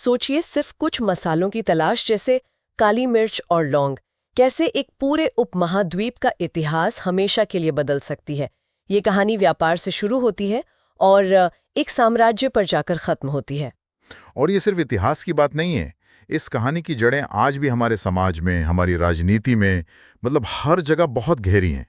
सोचिए, सिर्फ कुछ मसालों की तलाश जैसे काली मिर्च और लौंग कैसे एक पूरे उपमहाद्वीप का इतिहास हमेशा के लिए बदल सकती है। ये कहानी व्यापार से शुरू होती है और एक साम्राज्य पर जाकर खत्म होती है। और ये सिर्फ इतिहास की बात नहीं है। इस कहानी की जड़ें आज भी हमारे समाज में, हमारी राजनीति में, मतलब हर जगह बहुत गहरी हैं।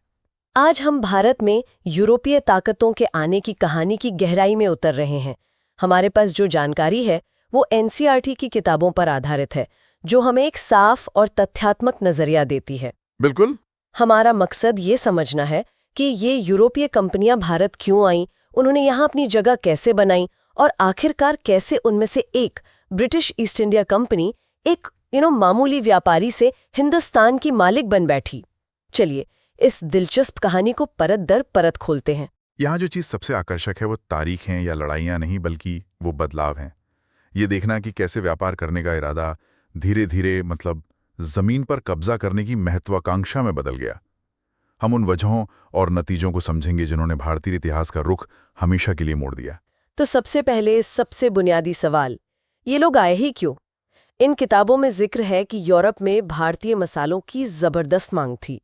आज हम भारत में यूरोपीय ताकतों के आने की कहानी की गहराई में उतर रहे हैं। हमारे पास जो जानकारी है वो एनसीईआरटी की किताबों पर आधारित है, जो हमें एक साफ और तथ्यात्मक नजरिया देती है। बिल्कुल। हमारा मकसद ये समझना है कि ये यूरोपीय कंपनियां भारत क्यों आईं, उन्होंने यहाँ अपनी जगह कैसे बनाई और आखिरकार कैसे उनमें से एक ब्रिटिश ईस्ट इंडिया कंपनी एक मामूली व्यापारी से हिंदुस्तान की मालिक बन बैठी। चलिए इस दिलचस्प कहानी को परत दर परत खोलते हैं। यहाँ जो चीज़ सबसे आकर्षक है वो तारीख हैं या लड़ाइयाँ नहीं, बल्कि वो बदलाव हैं। ये देखना कि कैसे व्यापार करने का इरादा धीरे धीरे जमीन पर कब्जा करने की महत्वाकांक्षा में बदल गया। हम उन वजहों और नतीजों को समझेंगे जिन्होंने भारतीय इतिहास का रुख हमेशा के लिए मोड़ दिया। तो सबसे पहले सबसे बुनियादी सवाल, ये लोग आए ही क्यों? इन किताबों में जिक्र है कि यूरोप में भारतीय मसालों की जबरदस्त मांग थी।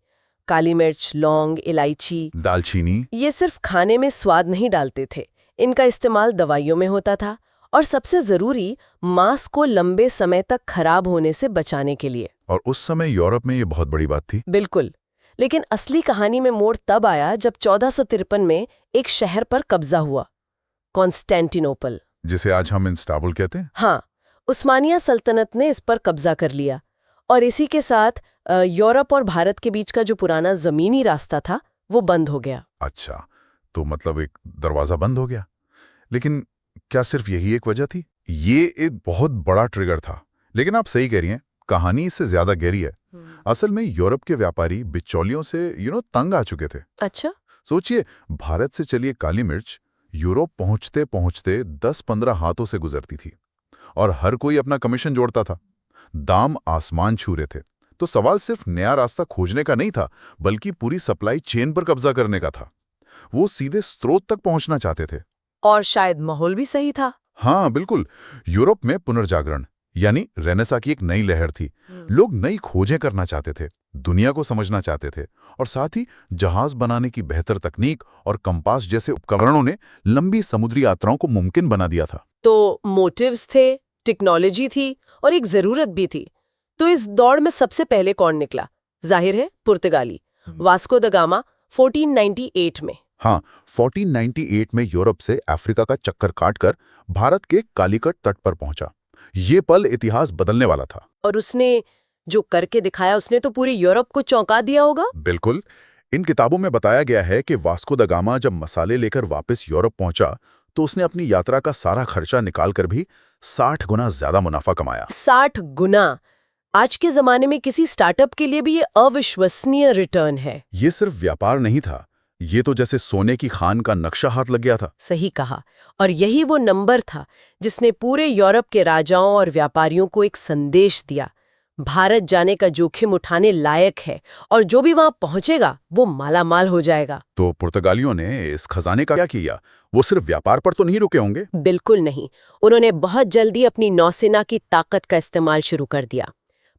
काली मिर्च, लौंग, इलायची, दालचीनी, ये सिर्फ खाने में स्वाद नहीं डालते थे, इनका इस्तेमाल दवाइयों में होता था और सबसे जरूरी मांस को लंबे समय तक खराब होने से बचाने के लिए। और उस समय यूरोप में ये बहुत बड़ी बात थी। बिल्कुल। लेकिन असली कहानी में मोड़ तब आया जब 1453 में एक शहर पर कब्जा हुआ, कॉन्स्टेंटिनोपल, जिसे आज हम इस्तांबुल कहते हैं। हाँ, उस्मानिया सल्तनत ने इस पर कब्जा कर लिया और इसी के साथ यूरोप और भारत के बीच का जो पुराना जमीनी रास्ता था वो बंद हो गया। अच्छा, तो मतलब एक दरवाजा बंद हो गया। लेकिन क्या सिर्फ यही एक वजह थी? ये एक बहुत बड़ा ट्रिगर था। लेकिन आप सही कह रही हैं, कहानी इससे ज्यादा गहरी है। असल में यूरोप के व्यापारी बिचौलियों से तंग आ चुके थे। अच्छा। सोचिए, भारत से चलिए काली मिर्च यूरोप पहुंचते पहुंचते 10-15 हाथों से गुजरती थी और हर कोई अपना कमीशन जोड़ता था। दाम आसमान छू रहे थे। तो सवाल सिर्फ नया रास्ता खोजने का नहीं था, बल्कि पूरी सप्लाई चेन पर कब्जा करने का था। वो सीधे स्रोत तक पहुंचना चाहते थे। और शायद माहौल भी सही था। हाँ बिल्कुल। यूरोप में पुनर्जागरण यानी रेनेसा की एक नई लहर थी। लोग नई खोजें करना चाहते थे, दुनिया को समझना चाहते थे, और साथ ही जहाज बनाने की बेहतर तकनीक और कंपास जैसे उपकरणों ने लंबी समुद्री यात्राओं को मुमकिन बना दिया था। तो मोटिव्स थे, टेक्नोलॉजी थी और एक जरूरत भी थी। तो इस दौड़ में सबसे पहले कौन निकला? जाहिर है पुर्तगाली, वास्को द गामा 1498 में। हाँ, 1498 में यूरोप से अफ्रीका का चक्कर काटकर भारत के कालीकट तट पर पहुंचा। ये पल इतिहास बदलने वाला था। और उसने जो करके दिखाया, उसने तो पूरे यूरोप को चौंका दिया होगा। बिल्कुल। इन किताबों में बताया गया है कि वास्को द गामा जब मसाले लेकर वापस यूरोप पहुंचा तो उसने अपनी यात्रा का सारा खर्चा निकालकर भी 60 गुना ज्यादा मुनाफा कमाया। 60 गुना! आज के जमाने में किसी स्टार्टअप के लिए भी ये अविश्वसनीय रिटर्न है। ये सिर्फ व्यापार नहीं था, ये तो जैसे सोने की खान का नक्शा हाथ लग गया था। सही कहा। और यही वो नंबर था जिसने पूरे यूरोप के राजाओं और व्यापारियों को एक संदेश दिया, भारत जाने का जोखिम उठाने लायक है और जो भी वहां पहुंचेगा वो मालामाल हो जाएगा। तो पुर्तगालियों ने इस खजाने का क्या किया? वो सिर्फ व्यापार पर तो नहीं रुके होंगे? बिल्कुल नहीं। उन्होंने बहुत जल्दी अपनी नौसेना की ताकत का इस्तेमाल शुरू कर दिया।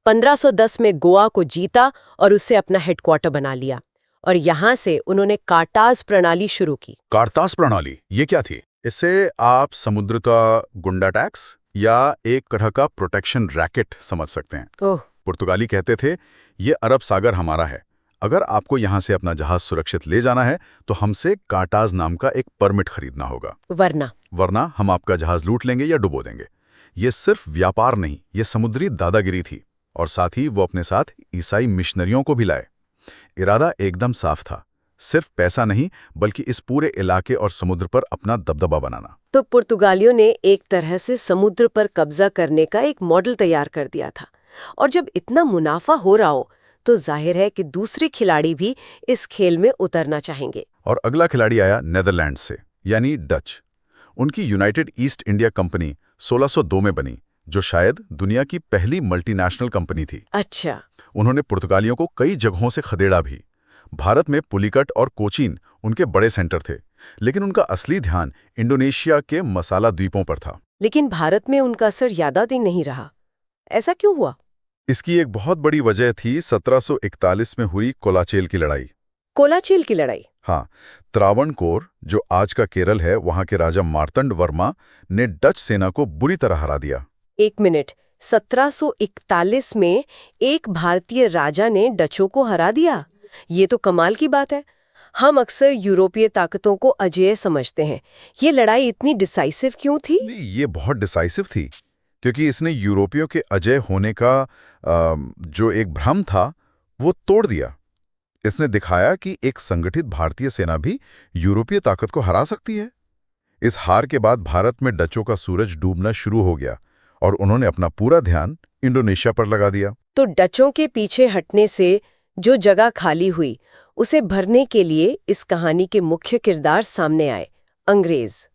1510 में गोवा को जीता और उससे अपना हेडक्वार्टर बना लिया और यहां से उन्होंने कार्टाज प्रणाली शुरू की। कार्टाज प्रणाली ये क्या थी? इसे आप समुद्र का गुंडा टैक्स या एक तरह का प्रोटेक्शन रैकेट समझ सकते हैं। ओह। पुर्तगाली कहते थे, ये अरब सागर हमारा है, अगर आपको यहाँ से अपना जहाज सुरक्षित ले जाना है तो हमसे कार्टाज नाम का एक परमिट खरीदना होगा, वरना हम आपका जहाज लूट लेंगे या डुबो देंगे। ये सिर्फ व्यापार नहीं, ये समुद्री दादागिरी थी। और साथ ही वो अपने साथ ईसाई मिशनरियों को भी लाए। इरादा एकदम साफ था, सिर्फ पैसा नहीं बल्कि इस पूरे इलाके और समुद्र पर अपना दबदबा बनाना। तो पुर्तगालियों ने एक तरह से समुद्र पर कब्जा करने का एक मॉडल तैयार कर दिया था। और जब इतना मुनाफा हो रहा हो तो जाहिर है कि दूसरे खिलाड़ी भी इस खेल में उतरना चाहेंगे। और अगला खिलाड़ी आया नेदरलैंड से, यानी डच। उनकी यूनाइटेड ईस्ट इंडिया कंपनी 1602 में बनी, जो शायद दुनिया की पहली मल्टीनेशनल कंपनी थी। अच्छा। उन्होंने पुर्तगालियों को कई जगहों से खदेड़ा भी। भारत में पुलिकट और कोचीन उनके बड़े सेंटर थे, लेकिन उनका असली ध्यान इंडोनेशिया के मसाला द्वीपों पर था। लेकिन भारत में उनका असर ज्यादा दिन नहीं रहा। ऐसा क्यों हुआ? इसकी एक बहुत बड़ी वजह थी 1741 में हुई कोलाचेल की लड़ाई। कोलाचेल की लड़ाई? हाँ, त्रावणकोर, जो आज का केरल है, वहां के राजा मार्तंड वर्मा ने डच सेना को बुरी तरह हरा दिया। एक मिनट, 1741 में एक भारतीय राजा ने डचों को हरा दिया? ये तो कमाल की बात है। हम अक्सर यूरोपीय ताकतों को अजेय समझते हैं। ये लड़ाई इतनी डिसाइसिव क्यों थी? ये बहुत डिसाइसिव थी क्योंकि इसने यूरोपियों के अजेय होने का जो एक भ्रम था वो तोड़ दिया। इसने दिखाया कि एक संगठित भारतीय सेना भी यूरोपीय ताकत को हरा सकती है। इस हार के बाद भारत में डचों का सूरज डूबना शुरू हो गया और उन्होंने अपना पूरा ध्यान इंडोनेशिया पर लगा दिया। तो डचों के पीछे हटने से जो जगह खाली हुई, उसे भरने के लिए इस कहानी के मुख्य किरदार सामने आए, अंग्रेज।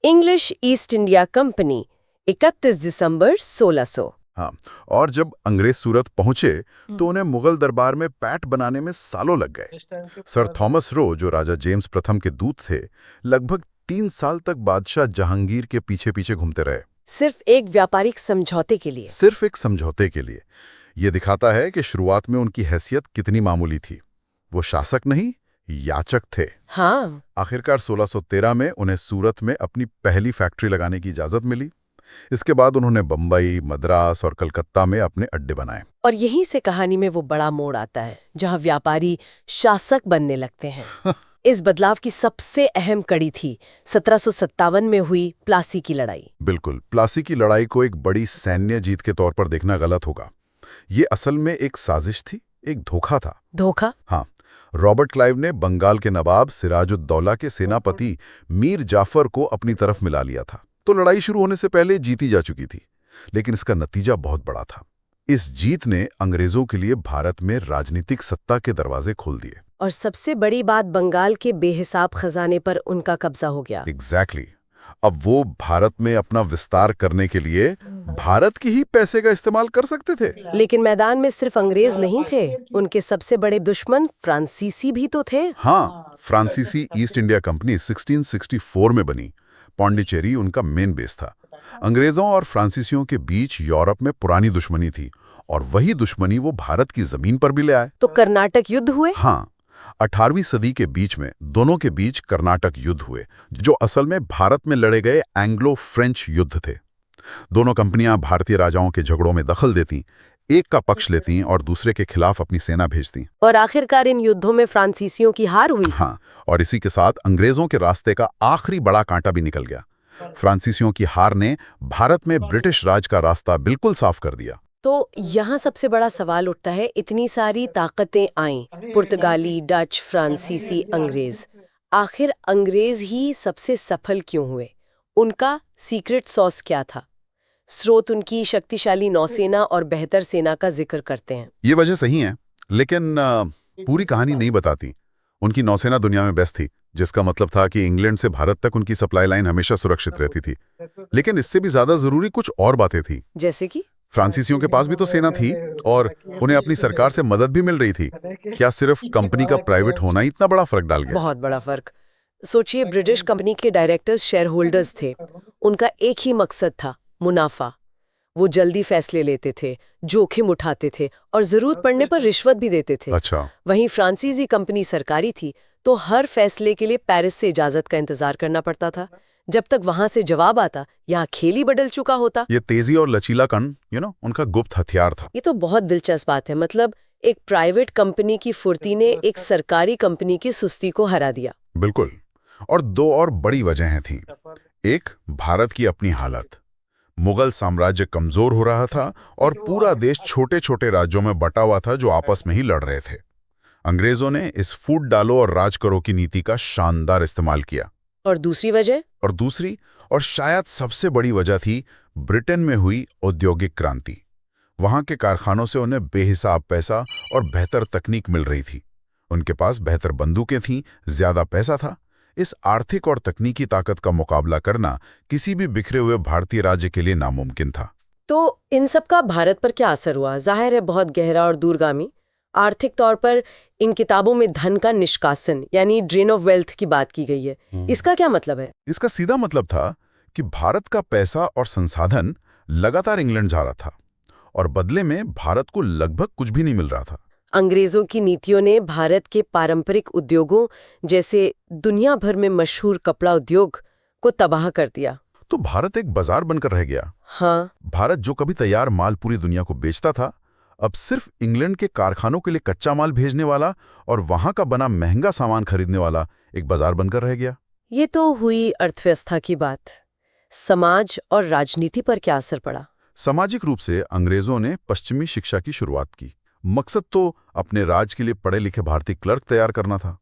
इंग्लिश ईस्ट इंडिया कंपनी, 31 दिसंबर 1600। हाँ, और जब अंग्रेज सूरत पहुंचे तो उन्हें मुगल दरबार में पैठ बनाने में सालों लग गए। सर थॉमस रो, जो राजा जेम्स प्रथम के दूत थे, लगभग 3 साल तक बादशाह जहांगीर के पीछे पीछे घूमते रहे, सिर्फ एक व्यापारिक समझौते के लिए। सिर्फ एक समझौते के लिए। यह दिखाता है कि शुरुआत में उनकी हैसियत कितनी मामूली थी। वो शासक नहीं, याचक थे। हाँ। आखिरकार 1613 में उन्हें सूरत में अपनी पहली फैक्ट्री लगाने की इजाजत मिली। इसके बाद उन्होंने बंबई, मद्रास और कलकत्ता में अपने अड्डे बनाए। और यहीं से कहानी में वो बड़ा मोड़ आता है जहां व्यापारी शासक बनने लगते हैं। इस बदलाव की सबसे अहम कड़ी थी 1757 में हुई प्लासी की लड़ाई। बिल्कुल, प्लासी की लड़ाई को एक बड़ी सैन्य जीत के तौर पर देखना गलत होगा। ये असल में एक साजिश थी, एक धोखा था। धोखा? हाँ, रॉबर्ट क्लाइव ने बंगाल के नवाब सिराजुद्दौला के सेनापति मीर जाफर को अपनी तरफ मिला लिया था, तो लड़ाई शुरू होने से पहले जीती जा चुकी थी। लेकिन इसका नतीजा बहुत बड़ा था। इस जीत ने अंग्रेजों के लिए भारत में राजनीतिक सत्ता के दरवाजे खोल दिए। और सबसे बड़ी बात, बंगाल के बेहिसाब खजाने पर उनका कब्जा हो गया। एग्जैक्टली। अब वो भारत में अपना विस्तार करने के लिए भारत की ही पैसे का इस्तेमाल कर सकते थे। लेकिन मैदान में सिर्फ अंग्रेज नहीं थे, उनके सबसे बड़े दुश्मन फ्रांसीसी भी तो थे। हाँ, फ्रांसीसी ईस्ट इंडिया कंपनी 1664 में बनी। पौंडीचेरी उनका मेन बेस था। अंग्रेजों और फ्रांसीसियों के बीच यूरोप में पुरानी दुश्मनी थी और वही दुश्मनी वो भारत की जमीन पर भी ले आए। तो कर्नाटक युद्ध हुए? हाँ, 18वीं सदी के बीच में दोनों के बीच कर्नाटक युद्ध हुए, जो असल में भारत में लड़े गए एंग्लो फ्रेंच युद्ध थे। दोनों कंपनियां भारतीय राजाओं के झगड़ों में दखल देती, एक का पक्ष लेती और दूसरे के खिलाफ अपनी सेना भेजती। और आखिरकार इन युद्धों में फ्रांसीसियों की हार हुई। हाँ, और इसी के साथ अंग्रेजों के रास्ते का आखिरी बड़ा कांटा भी निकल गया। फ्रांसीसियों की हार ने भारत में ब्रिटिश राज का रास्ता बिल्कुल साफ कर दिया। तो यहाँ सबसे बड़ा सवाल उठता है, इतनी सारी ताकतें आईं, पुर्तगाली, डच, फ्रांसीसी, अंग्रेज, आखिर अंग्रेज ही सबसे सफल क्यों हुए? उनका सीक्रेट सॉस क्या था? स्रोत उनकी शक्तिशाली नौसेना और बेहतर सेना का जिक्र करते हैं। ये वजह सही है, लेकिन पूरी कहानी नहीं बताती। उनकी नौसेना दुनिया में बेस्ट थी, जिसका मतलब था कि इंग्लैंड से भारत तक उनकी सप्लाई लाइन हमेशा सुरक्षित रहती थी। लेकिन इससे भी ज्यादा जरूरी कुछ और बातें थी। जैसे कि फ्रांसीसियों के पास भी तो सेना थी और उन्हें अपनी सरकार से मदद भी मिल रही थी। क्या सिर्फ कंपनी का प्राइवेट होना ही इतना बड़ा फर्क डाल गया? बहुत बड़ा फर्क। सोचिए, ब्रिटिश कंपनी के डायरेक्टर्स शेयर होल्डर्स थे। उनका एक ही मकसद था, मुनाफा। वो जल्दी फैसले लेते थे, जोखिम उठाते थे और जरूरत पड़ने पर रिश्वत भी देते थे। अच्छा। वहीं फ्रांसीसी कंपनी सरकारी थी, तो हर फैसले के लिए पेरिस से इजाजत का इंतजार करना पड़ता था। जब तक वहां से जवाब आता, यहाँ खेल ही बदल चुका होता। ये तेजी और लचीलापन, उनका गुप्त हथियार था। ये तो बहुत दिलचस्प बात है। मतलब एक प्राइवेट कंपनी की फुर्ती ने एक सरकारी कंपनी की सुस्ती को हरा दिया। बिल्कुल। और दो और बड़ी वजहें थीं। एक, भारत की अपनी हालत। मुगल साम्राज्य कमजोर हो रहा था और पूरा देश छोटे छोटे राज्यों में बटा हुआ था जो आपस में ही लड़ रहे थे। अंग्रेजों ने इस फूट डालो और राज करो की नीति का शानदार इस्तेमाल किया। और दूसरी वजह? और दूसरी और शायद सबसे बड़ी वजह थी ब्रिटेन में हुई औद्योगिक क्रांति। वहां के कारखानों से उन्हें बेहिसाब पैसा और बेहतर तकनीक मिल रही थी। उनके पास बेहतर बंदूकें थीं, ज्यादा पैसा था। इस आर्थिक और तकनीकी ताकत का मुकाबला करना किसी भी बिखरे हुए भारतीय राज्य के लिए नामुमकिन था। तो इन सब का भारत पर क्या असर हुआ? जाहिर है बहुत गहरा और दूरगामी। आर्थिक तौर पर इन किताबों में धन का निष्कासन यानी ड्रेन ऑफ वेल्थ की बात की गई है। इसका क्या मतलब है? इसका सीधा मतलब था कि भारत का पैसा और संसाधन लगातार इंग्लैंड जा रहा था और बदले में भारत को लगभग कुछ भी नहीं मिल रहा था। अंग्रेजों की नीतियों ने भारत के पारंपरिक उद्योगों जैसे दुनिया भर में मशहूर कपड़ा उद्योग को तबाह कर दिया। तो भारत एक बाजार बनकर रह गया। हाँ, भारत जो कभी तैयार माल पूरी दुनिया को बेचता था, अब सिर्फ इंग्लैंड के कारखानों के लिए कच्चा माल भेजने वाला और वहां का बना महंगा सामान खरीदने वाला एक बाजार बनकर रह गया। ये तो हुई अर्थव्यवस्था की बात। समाज और राजनीति पर क्या असर पड़ा? सामाजिक रूप से अंग्रेजों ने पश्चिमी शिक्षा की शुरुआत की। मकसद तो अपने राज के लिए पढ़े लिखे भारतीय क्लर्क तैयार करना था।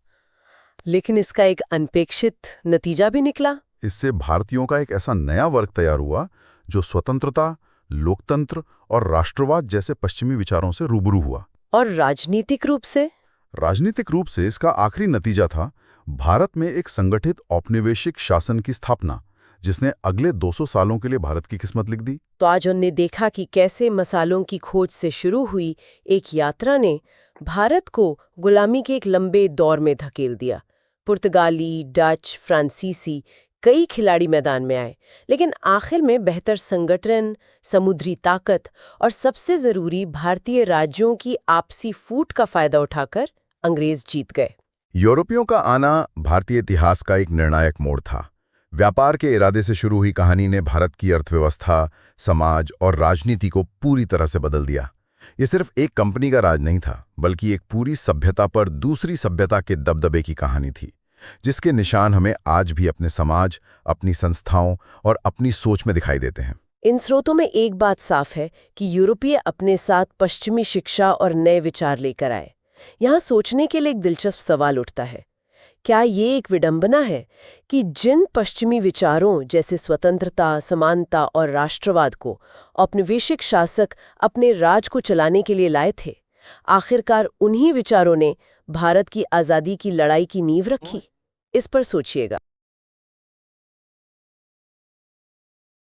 लेकिन इसका एक अनपेक्षित नतीजा भी निकला। इससे भारतीयों का एक ऐसा नया वर्ग तैयार हुआ जो स्वतंत्रता, लोकतंत्र और राष्ट्रवाद जैसे पश्चिमी विचारों से रूबरू हुआ। और राजनीतिक रूप से? राजनीतिक रूप से इसका आखिरी नतीजा था भारत में एक संगठित औपनिवेशिक शासन की स्थापना, जिसने अगले 200 सालों के लिए भारत की किस्मत लिख दी। तो आज हमने देखा कि कैसे मसालों की खोज से शुरू हुई एक यात्रा ने भारत को गुलामी के एक लंबे दौर में धकेल दिया। पुर्तगाली, डच, फ्रांसीसी कई खिलाड़ी मैदान में आए, लेकिन आखिर में बेहतर संगठन, समुद्री ताकत और सबसे जरूरी भारतीय राज्यों की आपसी फूट का फायदा उठाकर अंग्रेज जीत गए। यूरोपियों का आना भारतीय इतिहास का एक निर्णायक मोड़ था। व्यापार के इरादे से शुरू हुई कहानी ने भारत की अर्थव्यवस्था, समाज और राजनीति को पूरी तरह से बदल दिया। ये सिर्फ एक कंपनी का राज नहीं था, बल्कि एक पूरी सभ्यता पर दूसरी सभ्यता के दबदबे की कहानी थी, जिसके निशान हमें आज भी अपने समाज, अपनी संस्थाओं और अपनी सोच में दिखाई देते हैं। इन स्रोतों में एक बात साफ है कि यूरोपीय अपने साथ पश्चिमी शिक्षा और नए विचार लेकर आए। यहाँ सोचने के लिए एक दिलचस्प सवाल उठता है, क्या ये एक विडंबना है कि जिन पश्चिमी विचारों जैसे स्वतंत्रता, समानता और राष्ट्रवाद को औपनिवेशिक शासक अपने राज को चलाने के लिए लाए थे, आखिरकार उन्हीं विचारों ने भारत की आज़ादी की लड़ाई की नींव रखी? इस पर सोचिएगा।